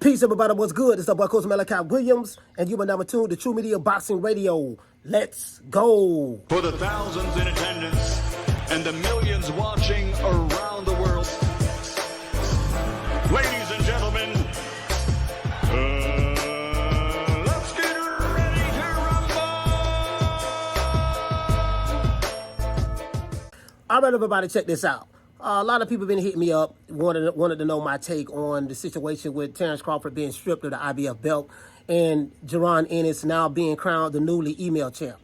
Peace, everybody. What's good? It's the boy, Coach Malachi Williams, and you are now tuned to True Media Boxing Radio. Let's go. For the thousands in attendance and the millions watching around the world, ladies and gentlemen, let's get ready to rumble. All right, everybody, check this out. A lot of people been hitting me up, wanted to know my take on the situation with Terence Crawford being stripped of the IBF belt and Jaron Ennis now being crowned the newly email champ.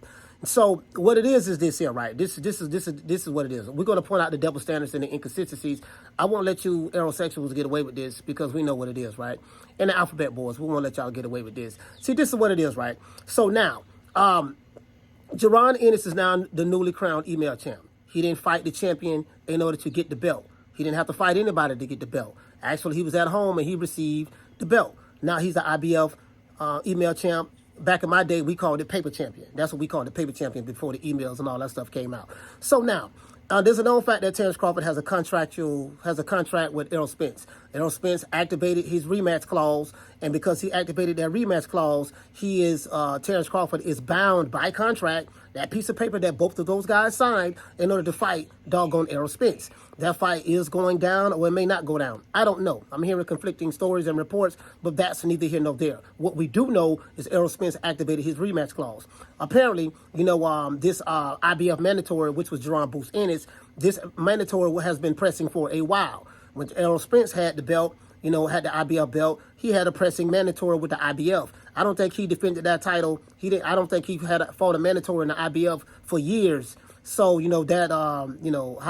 So what it is this here, right? This is what it is. We're going to point out the double standards and the inconsistencies. I won't let you aerosexuals get away with this because we know what it is, right? And the alphabet boys, we won't let y'all get away with this. See, this is what it is, right? So now, Jaron Ennis is now the newly crowned email champ. He didn't fight the champion in order to get the belt. He didn't have to fight anybody to get the belt. Actually, he was at home and he received the belt. Now he's the IBF email champ. Back in my day, we called it paper champion. That's what we called it, paper champion, before the emails and all that stuff came out. So now, there's a known fact that Terence Crawford has a contract with Errol Spence. Errol Spence activated his rematch clause, and because he activated that rematch clause, Terence Crawford is bound by contract, that piece of paper that both of those guys signed, in order to fight doggone Errol Spence. That fight is going down, or it may not go down. I don't know. I'm hearing conflicting stories and reports, but that's neither here nor there. What we do know is Errol Spence activated his rematch clause. Apparently, this IBF mandatory, which was Jaron Boots Ennis, this mandatory has been pressing for a while. When Errol Spence had the belt, had the IBF belt, he had a pressing mandatory with the IBF. I don't think he defended that title. I don't think he had fought a mandatory in the IBF for years. So, how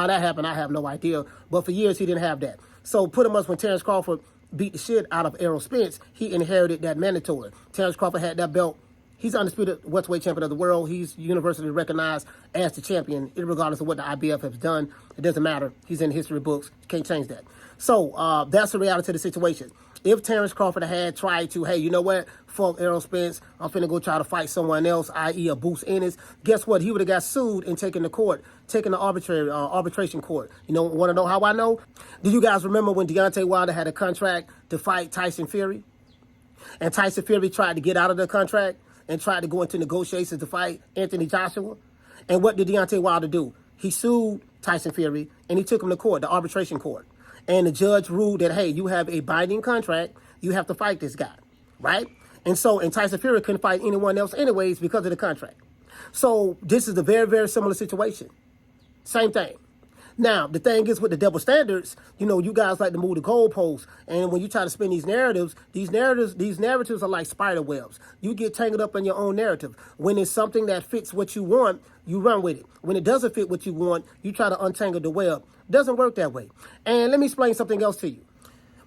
that happened, I have no idea. But for years, he didn't have that. So, pretty much when Terence Crawford beat the shit out of Errol Spence, he inherited that mandatory. Terence Crawford had that belt. He's undisputed welterweight champion of the world. He's universally recognized as the champion, regardless of what the IBF has done. It doesn't matter. He's in history books. You can't change that. So that's the reality of the situation. If Terence Crawford had tried to, hey, you know what, fuck Errol Spence, I'm finna go try to fight someone else, i.e. a Boots Ennis, guess what? He would have got sued and taken to court, taken to arbitration court. Want to know how I know? Do you guys remember when Deontay Wilder had a contract to fight Tyson Fury? And Tyson Fury tried to get out of the contract and tried to go into negotiations to fight Anthony Joshua? And what did Deontay Wilder do? He sued Tyson Fury and he took him to court, the arbitration court. And the judge ruled that, hey, you have a binding contract. You have to fight this guy, right? And Tyson Fury couldn't fight anyone else anyways because of the contract. So this is a very, very similar situation. Same thing. Now, the thing is with the double standards, you guys like to move the goalposts. And when you try to spin these narratives are like spider webs. You get tangled up in your own narrative. When it's something that fits what you want, you run with it. When it doesn't fit what you want, you try to untangle the web. Doesn't work that way. And let me explain something else to you.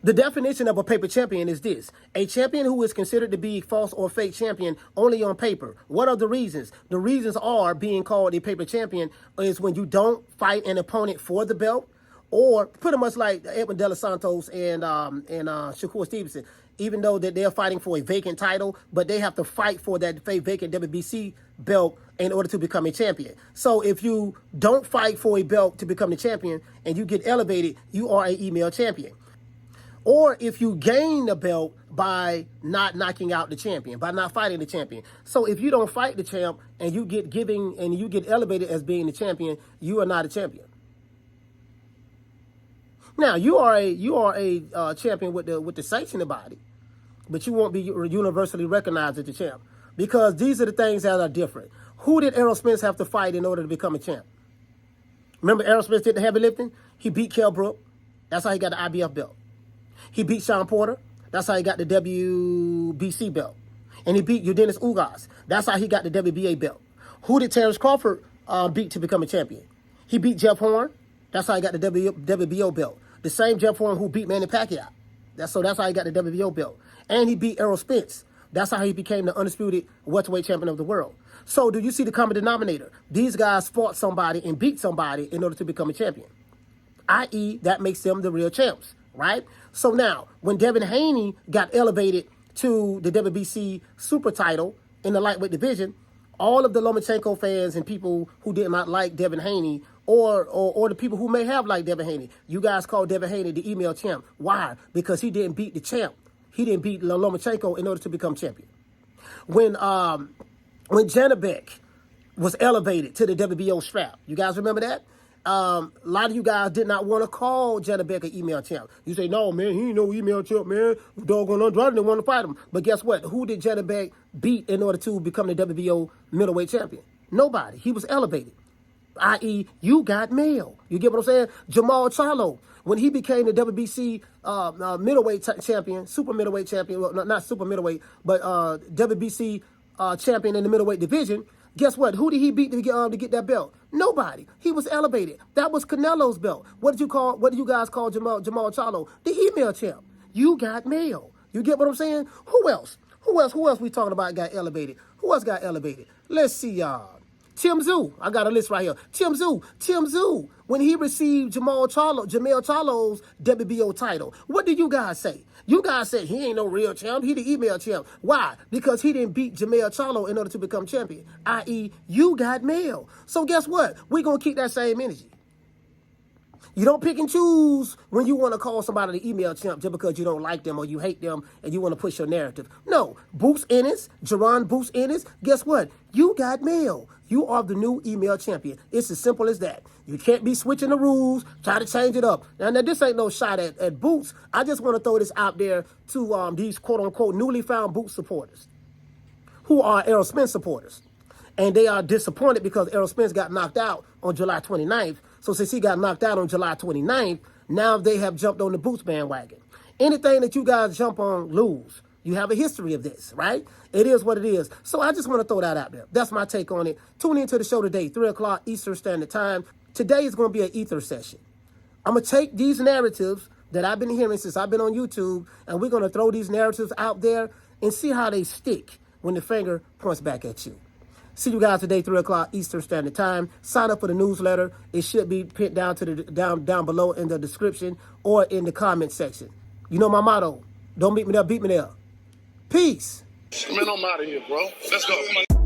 The definition of a paper champion is this: a champion who is considered to be false or fake champion only on paper. What are the reasons? The reasons are being called a paper champion is when you don't fight an opponent for the belt, or pretty much like Edwin De Los Santos and Shakur Stevenson. Even though that they're fighting for a vacant title, but they have to fight for that vacant WBC belt in order to become a champion. So if you don't fight for a belt to become the champion and you get elevated, you are an email champion. Or if you gain the belt by not knocking out the champion, by not fighting the champion. So if you don't fight the champ and you get elevated as being the champion, you are not a champion. Now you are a champion with the sanctioning body, but you won't be universally recognized as the champ because these are the things that are different. Who did Errol Spence have to fight in order to become a champ? Remember, Errol Spence did the heavy lifting. He beat Kell Brook. That's how he got the IBF belt. He beat Sean Porter. That's how he got the WBC belt. And he beat Eudenis Ugas. That's how he got the WBA belt. Who did Terence Crawford beat to become a champion? He beat Jeff Horn. That's how he got the WBO belt. The same Jeff Horn who beat Manny Pacquiao. That's how he got the WBO belt. And he beat Errol Spence. That's how he became the undisputed welterweight champion of the world. So do you see the common denominator? These guys fought somebody and beat somebody in order to become a champion. I.e., that makes them the real champs, right? So now, when Devin Haney got elevated to the WBC super title in the lightweight division, all of the Lomachenko fans and people who did not like Devin Haney or the people who may have liked Devin Haney, you guys call Devin Haney the email champ. Why? Because he didn't beat the champ. he didn't beat Lomachenko in order to become champion. When Janabek was elevated to the WBO strap, you guys remember that? A lot of you guys did not want to call Janabek an email champ. You say, no, man, he ain't no email champ, man. Doggone Andrade didn't want to fight him. But guess what? Who did Janabek beat in order to become the WBO middleweight champion? Nobody. He was elevated, i.e., you got mail. You get what I'm saying? Jamal Charlo, when he became the WBC middleweight champion, super middleweight champion, well, not super middleweight, but WBC champion in the middleweight division, guess what? Who did he beat to get that belt? Nobody. He was elevated. That was Canelo's belt. What do you guys call Jamal Charlo? The email champ. You got mail. You get what I'm saying? Who else? Who else we talking about got elevated? Who else got elevated? Let's see, y'all. Tim Tszyu. I got a list right here. Tim Tszyu. When he received Jamal Charlo's WBO title, what do you guys say? You guys said he ain't no real champ. He the email champ. Why? Because he didn't beat Jamal Charlo in order to become champion. I.e., you got mail. So guess what? We're going to keep that same energy. You don't pick and choose when you want to call somebody the email champ just because you don't like them or you hate them and you want to push your narrative. No. Boots Ennis, Jaron Boots Ennis, guess what? You got mail. You are the new email champion. It's as simple as that. You can't be switching the rules, try to change it up. Now this ain't no shot at Boots. I just want to throw this out there to these quote-unquote newly found Boots supporters who are Errol Spence supporters. And they are disappointed because Errol Spence got knocked out on July 29th. So since he got knocked out on July 29th, now they have jumped on the Boots bandwagon. Anything that you guys jump on, lose. You have a history of this, right? It is what it is. So I just want to throw that out there. That's my take on it. Tune into the show today, 3 o'clock Eastern Standard Time. Today is going to be an ether session. I'm going to take these narratives that I've been hearing since I've been on YouTube, and we're going to throw these narratives out there and see how they stick when the finger points back at you. See you guys today, 3 o'clock Eastern Standard Time. Sign up for the newsletter. It should be pinned down to the down below in the description or in the comment section. You know my motto. Don't beat me there, beat me there. Peace. Man, I'm out of here, bro. Let's go.